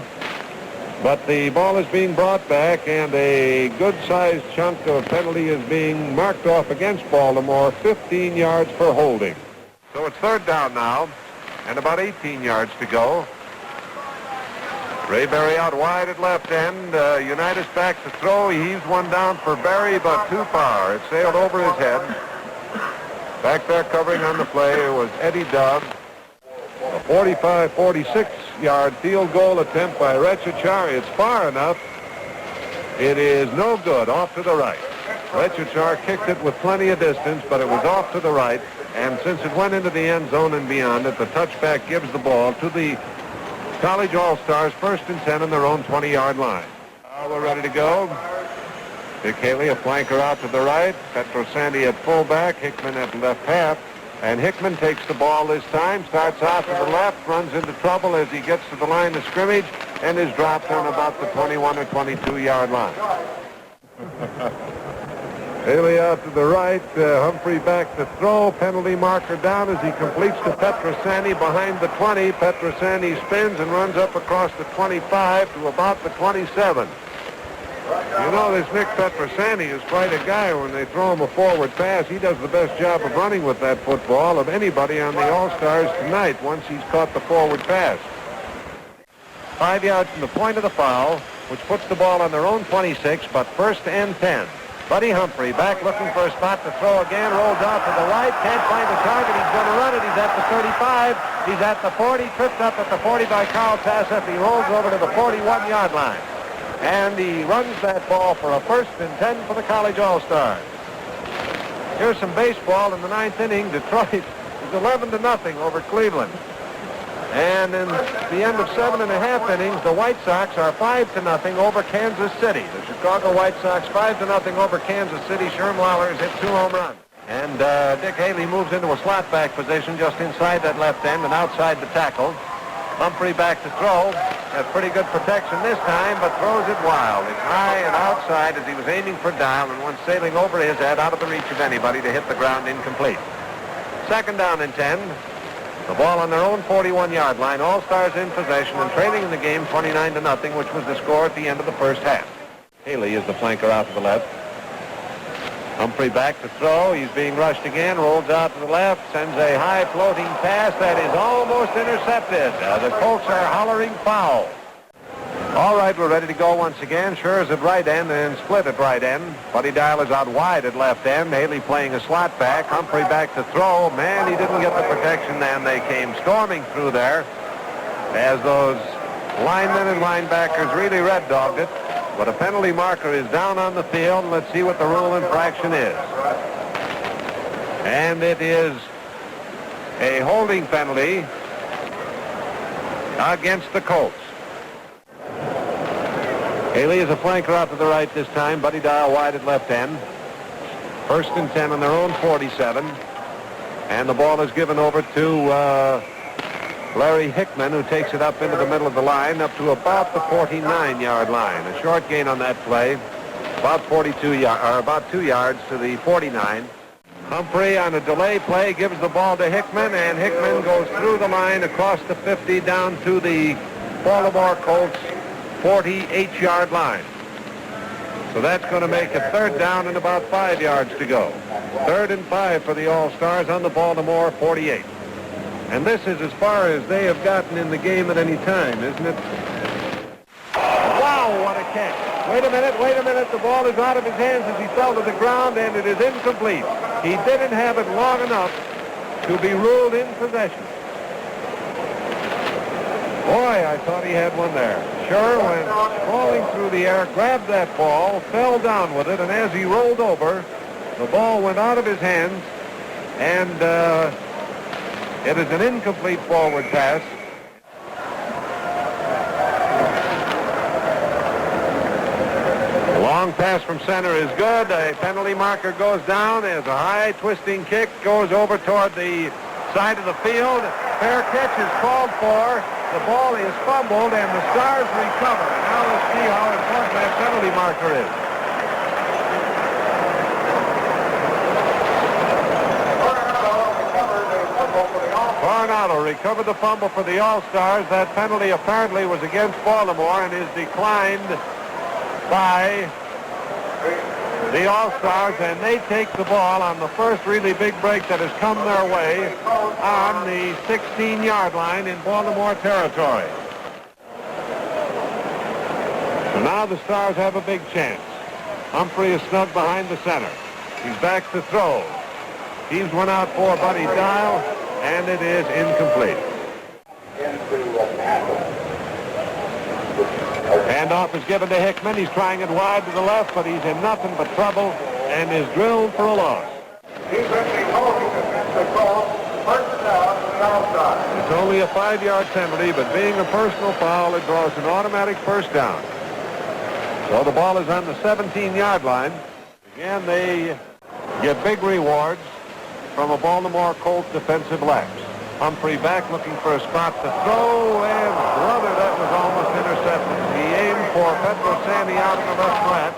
But the ball is being brought back, and a good-sized chunk of penalty is being marked off against Baltimore, 15 yards for holding. So it's third down now, and about 18 yards to go. Ray Berry out wide at left end. Unitas back to throw. He heaves one down for Berry, but too far. It sailed over his head. Back there covering on the play was Eddie Dove. A 45-46-yard field goal attempt by Rechachar. It's far enough. It is no good, off to the right. Rechachar kicked it with plenty of distance, but it was off to the right. And since it went into the end zone and beyond it, the touchback gives the ball to the College All-Stars, 1st and 10 on their own 20-yard line. We're ready to go. Dick Haley, a flanker out to the right. Petrosandi at fullback. Hickman at left half. And Hickman takes the ball this time, starts off to the left, runs into trouble as he gets to the line of scrimmage, and is dropped on about the 21 or 22-yard line. Haley out to the right, Humphrey back to throw, penalty marker down as he completes to Petrosandi behind the 20. Petrosandi spins and runs up across the 25 to about the 27. You know, this Nick Petrosandi is quite a guy. When they throw him a forward pass, he does the best job of running with that football of anybody on the All-Stars tonight once he's caught the forward pass. 5 yards from the point of the foul, which puts the ball on their own 26, but 1st and 10. Buddy Humphrey back looking for a spot to throw again, rolls out to the right, can't find the target, he's going to run it, he's at the 35, he's at the 40, tripped up at the 40 by Carl Tassif, he rolls over to the 41-yard line. And he runs that ball for a 1st and 10 for the College All-Stars. Here's some baseball in the 9th inning. Detroit is 11-0 over Cleveland. And in the end of 7.5 innings, the White Sox are 5-0 over Kansas City. The Chicago White Sox 5-0 over Kansas City. Sherm Lawler has hit 2 home runs. And Dick Haley moves into a slot back position just inside that left end and outside the tackle. Humphrey back to throw. Has pretty good protection this time, but throws it wild. It's high and outside as he was aiming for Dial, and once sailing over his head out of the reach of anybody to hit the ground incomplete. 2nd down and 10. The ball on their own 41-yard line. All-Stars in possession and trailing in the game 29-0, which was the score at the end of the first half. Haley is the flanker out to the left. Humphrey back to throw. He's being rushed again. Rolls out to the left. Sends a high floating pass that is almost intercepted. The Colts are hollering foul. All right, we're ready to go once again. Scherz at right end and Split at right end. Buddy Dial is out wide at left end. Haley playing a slot back. Humphrey back to throw. Man, he didn't get the protection, and they came storming through there as those linemen and linebackers really red-dogged it. But a penalty marker is down on the field. Let's see what the rule infraction is. And it is a holding penalty against the Colts. Haley is a flanker out to the right this time. Buddy Dial wide at left end. 1st and 10 on their own 47. And the ball is given over to Larry Hickman, who takes it up into the middle of the line, up to about the 49-yard line. A short gain on that play, about 2 yards to the 49. Humphrey on a delay play gives the ball to Hickman, and Hickman goes through the line across the 50 down to the Baltimore Colts 48-yard line. So that's going to make it 3rd down and about 5 yards to go. 3rd and 5 for the All-Stars on the Baltimore 48. And this is as far as they have gotten in the game at any time, isn't it? Wow, what a catch. Wait a minute. The ball is out of his hands as he fell to the ground, and it is incomplete. He didn't have it long enough to be ruled in possession. Boy, I thought he had one there. Sure went falling through the air, grabbed that ball, fell down with it, and as he rolled over, the ball went out of his hands, and it is an incomplete forward pass. A long Long pass from center is good. A penalty marker goes down as a high twisting kick goes over toward the side of the field. Fair catch is called for. The ball is fumbled and the Stars recover. Now let's see how important that penalty marker is. Coronado recovered the fumble for the All-Stars. That penalty apparently was against Baltimore and is declined by the All-Stars, and they take the ball on the first really big break that has come their way on the 16-yard line in Baltimore territory. So now the Stars have a big chance. Humphrey is snug behind the center. He's back to throw. Heaves one out for Buddy Dial, and it is incomplete. Handoff is given to Hickman. He's trying it wide to the left, but he's in nothing but trouble and is drilled for a loss. It's only a 5-yard penalty, but being a personal foul, it draws an automatic first down. So the ball is on the 17-yard line. Again, they get big rewards from a Baltimore Colts defensive lapse. Humphrey back looking for a spot to throw, and brother, that was almost intercepted. He aimed for Pedro Sammy out in the left flat.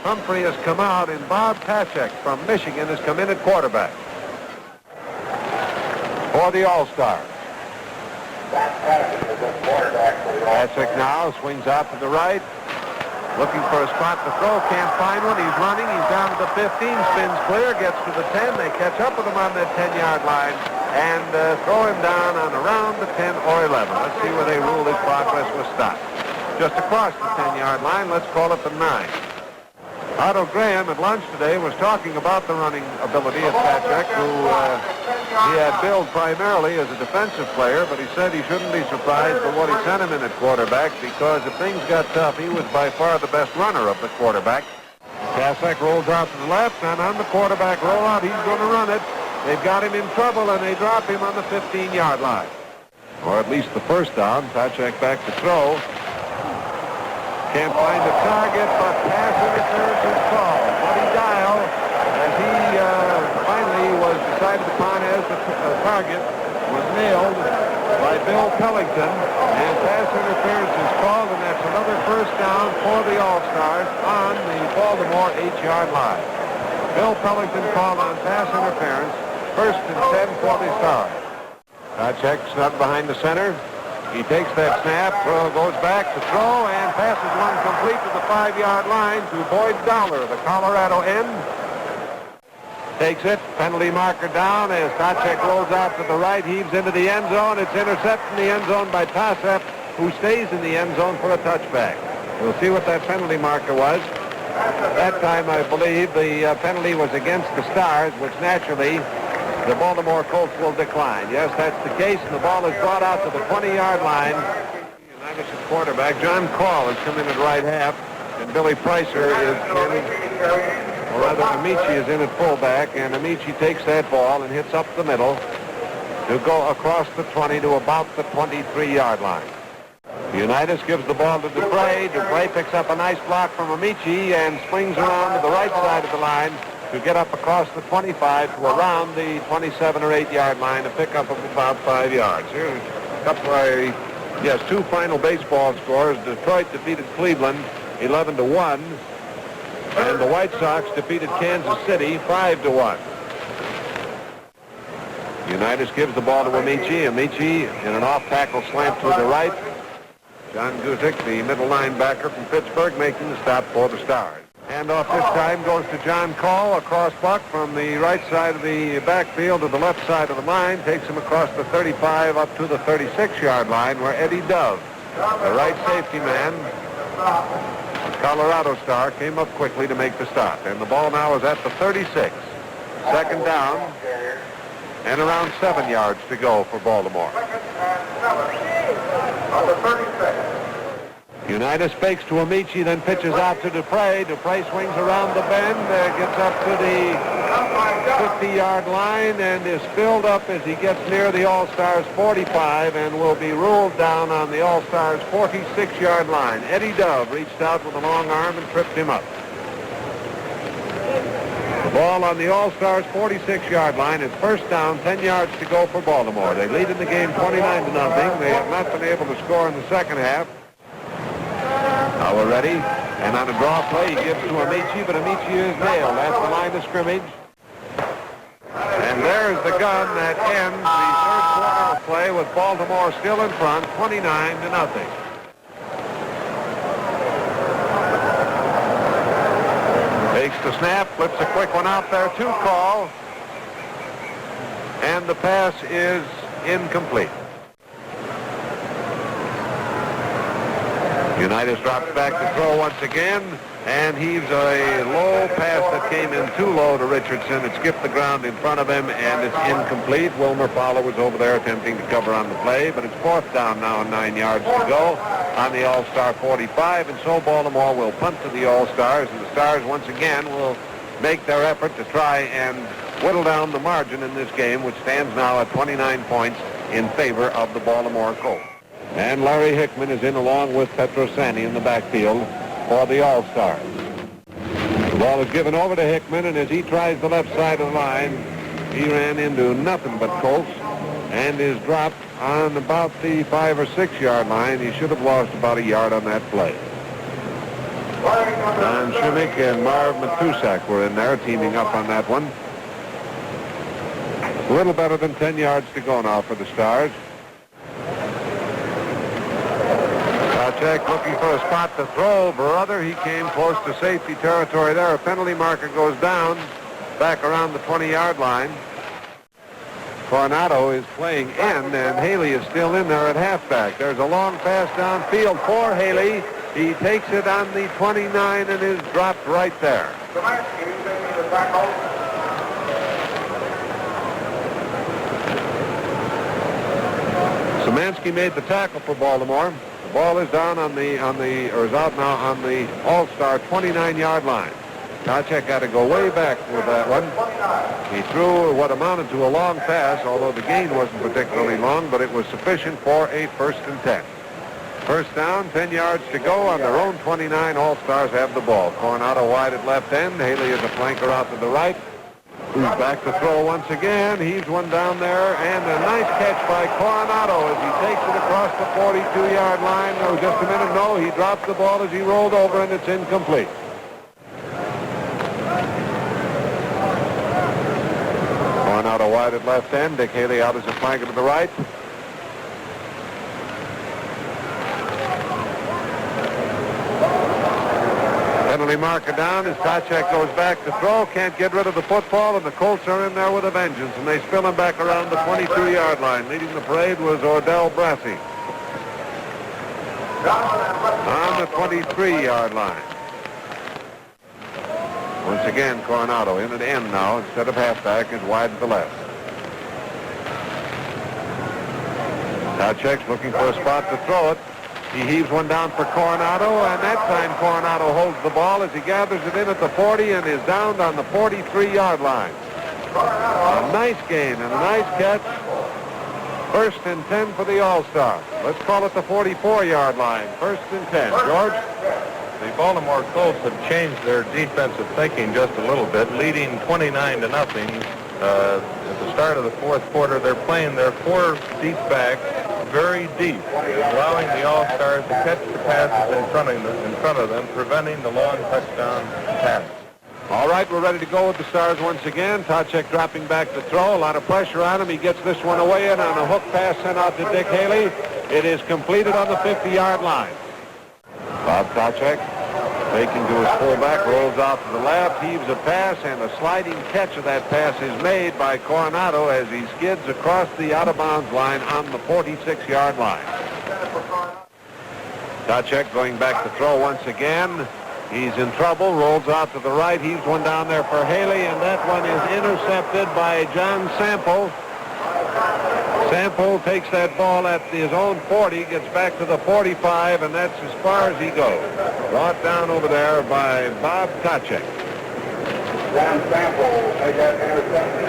Humphrey has come out, and Bob Pachek from Michigan has come in at quarterback for the All-Stars. Pachek now swings out to the right, looking for a spot to throw, can't find one. He's running, he's down to the 15, spins clear, gets to the 10. They catch up with him on that 10-yard line and throw him down on around the 10 or 11. Let's see where they rule his progress was stopped. Just across the 10-yard line, let's call it the 9. Otto Graham at lunch today was talking about the running ability of Pachek, who he had billed primarily as a defensive player, but he said he shouldn't be surprised by what he sent him in at quarterback, because if things got tough, he was by far the best runner of the quarterback. Pachek rolls out to the left, and on the quarterback rollout, he's going to run it. They've got him in trouble, and they drop him on the 15-yard line. Or at least the first down. Pachek back to throw. Can't find the target, but pass interference is called. Buddy Dial, as he finally was decided upon as the target, was nailed by Bill Pellington, and pass interference is called, and that's another first down for the All-Stars on the Baltimore 8-yard line. Bill Pellington called on pass interference, first and 10 for the Stars. Pachek snug behind the center. He takes that snap, goes back to throw, and passes one complete to the 5-yard line to Boyd Dollar, the Colorado end. Takes it, penalty marker down as Pachek rolls out to the right, heaves into the end zone. It's intercepted in the end zone by Tosep, who stays in the end zone for a touchback. We'll see what that penalty marker was. That time, I believe, the penalty was against the Stars, which naturally the Baltimore Colts will decline. Yes, that's the case, and the ball is brought out to the 20-yard line. Unitas quarterback John Call has come in at right half, and Billy Pricer is in, or rather Amici is in at fullback, and Amici takes that ball and hits up the middle to go across the 20 to about the 23-yard line. Unitas gives the ball to Dupre. Dupre picks up a nice block from Amici and swings around to the right side of the line to get up across the 25 to around the 27 or 8-yard line, a pickup of about 5 yards. Here's a couple of, two final baseball scores. Detroit defeated Cleveland 11-1, and the White Sox defeated Kansas City 5-1. Unitas gives the ball to Amici. Amici in an off-tackle slant to the right. John Guzik, the middle linebacker from Pittsburgh, making the stop for the Stars. Handoff this time goes to John Call, a cross buck from the right side of the backfield to the left side of the line, takes him across the 35 up to the 36-yard line, where Eddie Dove, the right safety man, the Colorado Star, came up quickly to make the stop. And the ball now is at the 36. Second down, and around 7 yards to go for Baltimore. Unitas fakes to Amici, then pitches out to Dupre. Dupre swings around the bend, gets up to the 50-yard line, and is filled up as he gets near the All-Stars 45, and will be ruled down on the All-Stars 46-yard line. Eddie Dove reached out with a long arm and tripped him up. Ball on the All-Stars 46-yard line. It's first down, 10 yards to go for Baltimore. They lead in the game 29-0. They have not been able to score in the second half. Now we're ready. And on a draw play, he gives to Amici, but Amici is nailed. That's the line of scrimmage. And there's the gun that ends the third quarter of play with Baltimore still in front, 29-0. Takes the snap, flips a quick one out there to call, and the pass is incomplete. Unitas drops back to throw once again, and heaves a low pass that came in too low to Richardson. It skipped the ground in front of him, and it's incomplete. Wilmer Fowler was over there attempting to cover on the play, but it's fourth down now and 9 yards to go on the All-Star 45, and so Baltimore will punt to the All-Stars, and the Stars once again will make their effort to try and whittle down the margin in this game, which stands now at 29 points in favor of the Baltimore Colts. And Larry Hickman is in along with Petrosani in the backfield for the All-Stars. The ball is given over to Hickman, and as he tries the left side of the line, he ran into nothing but Colts and is dropped on about the 5 or 6 yard line. He should have lost about a yard on that play. Don Shimmick and Marv Matusak were in there teaming up on that one. A little better than 10 yards to go now for the Stars. Check looking for a spot to throw. Brother, he came close to safety territory there. A penalty marker goes down back around the 20-yard line. Coronado is playing end, and Haley is still in there at halfback. There's a long pass downfield for Haley. He takes it on the 29 and is dropped right there. Szymanski made the tackle for Baltimore. The ball is down is out now on the All-Star 29-yard line. Tacek had to go way back with that one. He threw what amounted to a long pass, although the gain wasn't particularly long, but it was sufficient for a 1st and 10. First down, 10 yards to go on their own 29. All-Stars have the ball. Coronado wide at left end. Haley is a flanker out to the right. Who's back to throw once again. Heaves one down there, and a nice catch by Coronado as he takes it across the 42-yard line. No, just a minute. No, he dropped the ball as he rolled over, and it's incomplete. Coronado wide at left end. Dick Haley out as a flanker to the right. Penalty marker down as Tacek goes back to throw. Can't get rid of the football, and the Colts are in there with a vengeance, and they spill him back around the 22-yard line. Leading the parade was Ordell Brassey on the 23-yard line. Once again, Coronado in at end now instead of halfback, is wide to the left. Tacek's looking for a spot to throw it. He heaves one down for Coronado, and that time Coronado holds the ball as he gathers it in at the 40 and is downed on the 43-yard line. A nice gain and a nice catch. 1st and 10 for the All-Star. Let's call it the 44-yard line. 1st and 10. George? The Baltimore Colts have changed their defensive thinking just a little bit, leading 29-0. At the start of the fourth quarter, they're playing their 4 deep backs very deep, allowing the All-Stars to catch the passes in front of them, preventing the long touchdown pass. All right, we're ready to go with the Stars once again. Tacek dropping back to throw. A lot of pressure on him. He gets this one away, and on a hook pass sent out to Dick Haley. It is completed on the 50-yard line. Bob Tacek, taking to his fullback, rolls out to the left, heaves a pass, and a sliding catch of that pass is made by Coronado as he skids across the out-of-bounds line on the 46-yard line. Tacek going back to throw once again. He's in trouble, rolls out to the right, heaves one down there for Haley, and that one is intercepted by John Sample. Sample takes that ball at his own 40, gets back to the 45, and that's as far as he goes. Brought down over there by Bob Tacek.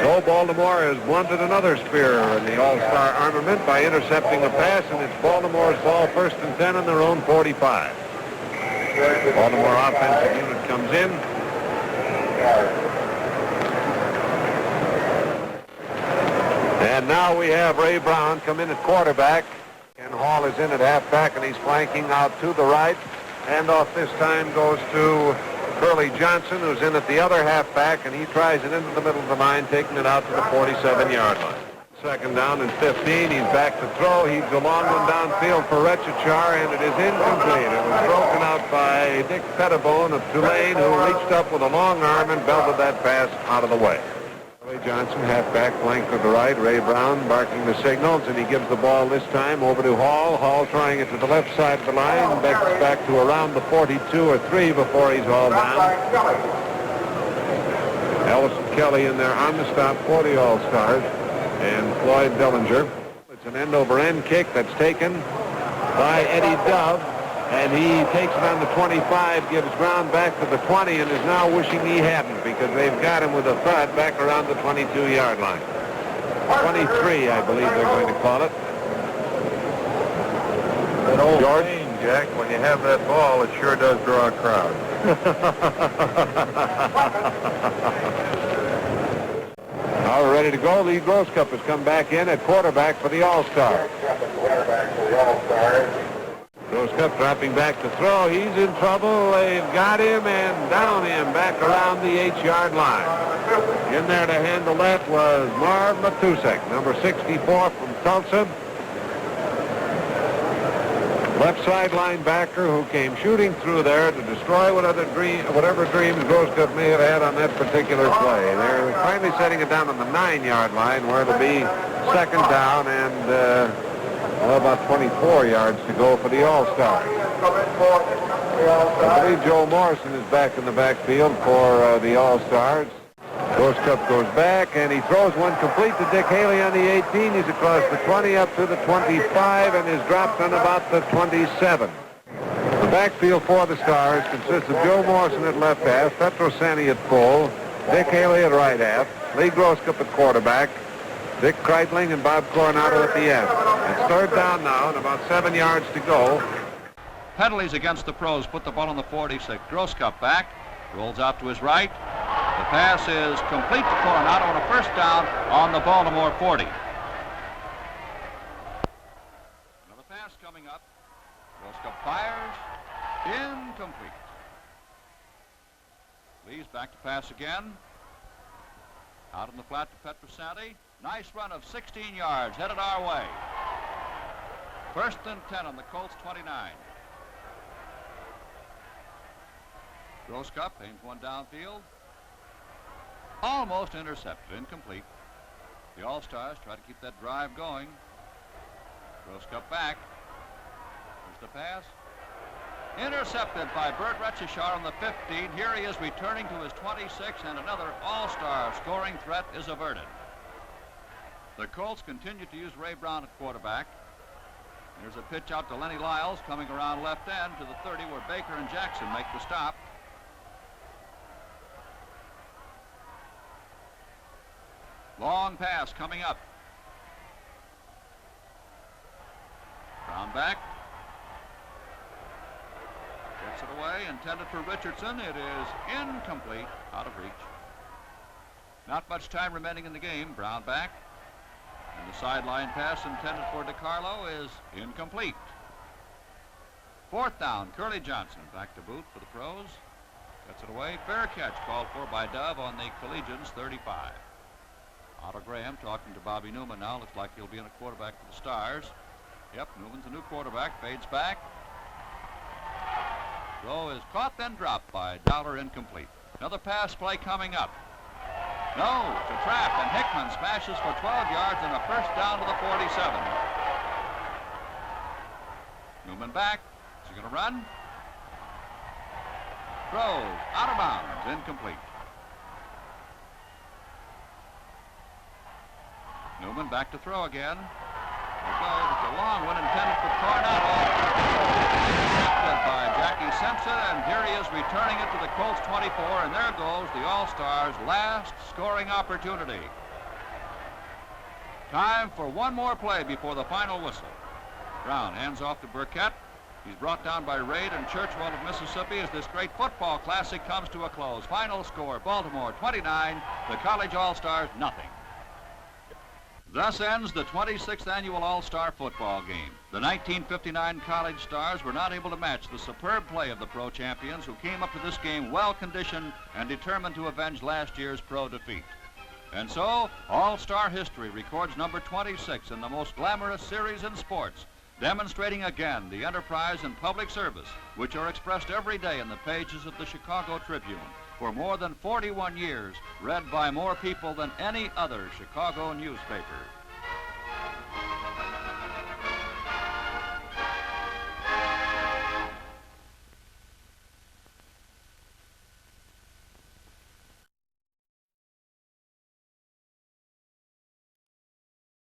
So Baltimore has blunted another spear in the All-Star armament by intercepting a pass, and it's Baltimore's ball 1st and 10 on their own 45. Baltimore offensive unit comes in. And now we have Ray Brown come in at quarterback. And Hall is in at halfback, and he's flanking out to the right. Handoff this time goes to Curly Johnson, who's in at the other halfback, and he tries it into the middle of the line, taking it out to the 47-yard line. Second down and 15. He's back to throw. He's a long one downfield for Retchichar, and it is incomplete. It was broken out by Dick Pettibone of Tulane, who reached up with a long arm and belted that pass out of the way. Ray Johnson, halfback, flank to the right. Ray Brown barking the signals, and he gives the ball this time over to Hall. Hall trying it to the left side of the line. Back to around the 42 or 3 before he's hauled down. Ellison Kelly in there on the stop for the All-Stars. And Floyd Dellinger. It's an end-over-end kick that's taken by Eddie Dove, and he takes it on the 25, gives ground back to the 20, and is now wishing he hadn't, because they've got him with a thud back around the 22-yard line. 23, I believe they're going to call it. That old George? saying, Jack, when you have that ball, it sure does draw a crowd. Now we're ready to go. Lee Grosscup has come back in at quarterback for the All-Stars. Grosscup dropping back to throw. He's in trouble. They've got him and down him back around the 8-yard line. In there to handle that was Marv Matusek, number 64 from Tulsa. Left side linebacker who came shooting through there to destroy whatever dreams Grosscup may have had on that particular play. They're finally setting it down on the 9-yard line where it'll be second down and about 24 yards to go for the All-Stars. I believe Joe Morrison is back in the backfield for the All-Stars. Grosscup goes back, and he throws one complete to Dick Haley on the 18. He's across the 20 up to the 25 and is dropped on about the 27. The backfield for the Stars consists of Joe Morrison at left half, Petrosani at full, Dick Haley at right half, Lee Grosscup at quarterback, Dick Kreitling and Bob Coronado at the end. It's third down now and about 7 yards to go. Penalties against the pros. Put the ball on the 46. Grosscup back, rolls out to his right. The pass is complete to Coronado on a first down on the Baltimore 40. Another pass coming up. Grosscup fires. Incomplete. Lee's back to pass again. Out in the flat to Petrosani. Nice run of 16 yards headed our way. First and 10 on the Colts 29. Grosscup aims one downfield. Almost intercepted, incomplete. The All-Stars try to keep that drive going. Grosscup back. Here's the pass. Intercepted by Bert Retchichar on the 15. Here he is returning to his 26, and another All-Star scoring threat is averted. The Colts continue to use Ray Brown at quarterback. There's a pitch out to Lenny Lyles coming around left end to the 30 where Baker and Jackson make the stop. Long pass coming up. Brown back. Gets it away, intended for Richardson. It is incomplete, out of reach. Not much time remaining in the game. Brown back. And the sideline pass intended for DiCarlo is incomplete. Fourth down, Curly Johnson back to boot for the pros. Gets it away. Fair catch called for by Dove on the Collegians 35. Otto Graham talking to Bobby Newman now. Looks like he'll be in a quarterback for the Stars. Yep, Newman's a new quarterback. Fades back. Throw is caught, then dropped by Dowler, incomplete. Another pass play coming up. No, it's a trap, and Hickman smashes for 12 yards and a first down to the 47. Newman back. Is he going to run? Throws out of bounds, incomplete. Newman back to throw again. There goes. It's a long one intended for Coronado. Intercepted by Jackie Simpson, and here he is returning it to the Colts 24, and there goes the All-Stars' last scoring opportunity. Time for one more play before the final whistle. Brown hands off to Burkett. He's brought down by Raid and Churchwell of Mississippi as this great football classic comes to a close. Final score, Baltimore 29, the College All-Stars nothing. Thus ends the 26th annual All-Star football game. The 1959 college stars were not able to match the superb play of the pro champions, who came up to this game well-conditioned and determined to avenge last year's pro defeat. And so, All-Star history records number 26 in the most glamorous series in sports, demonstrating again the enterprise and public service which are expressed every day in the pages of the Chicago Tribune, for more than 41 years, read by more people than any other Chicago newspaper.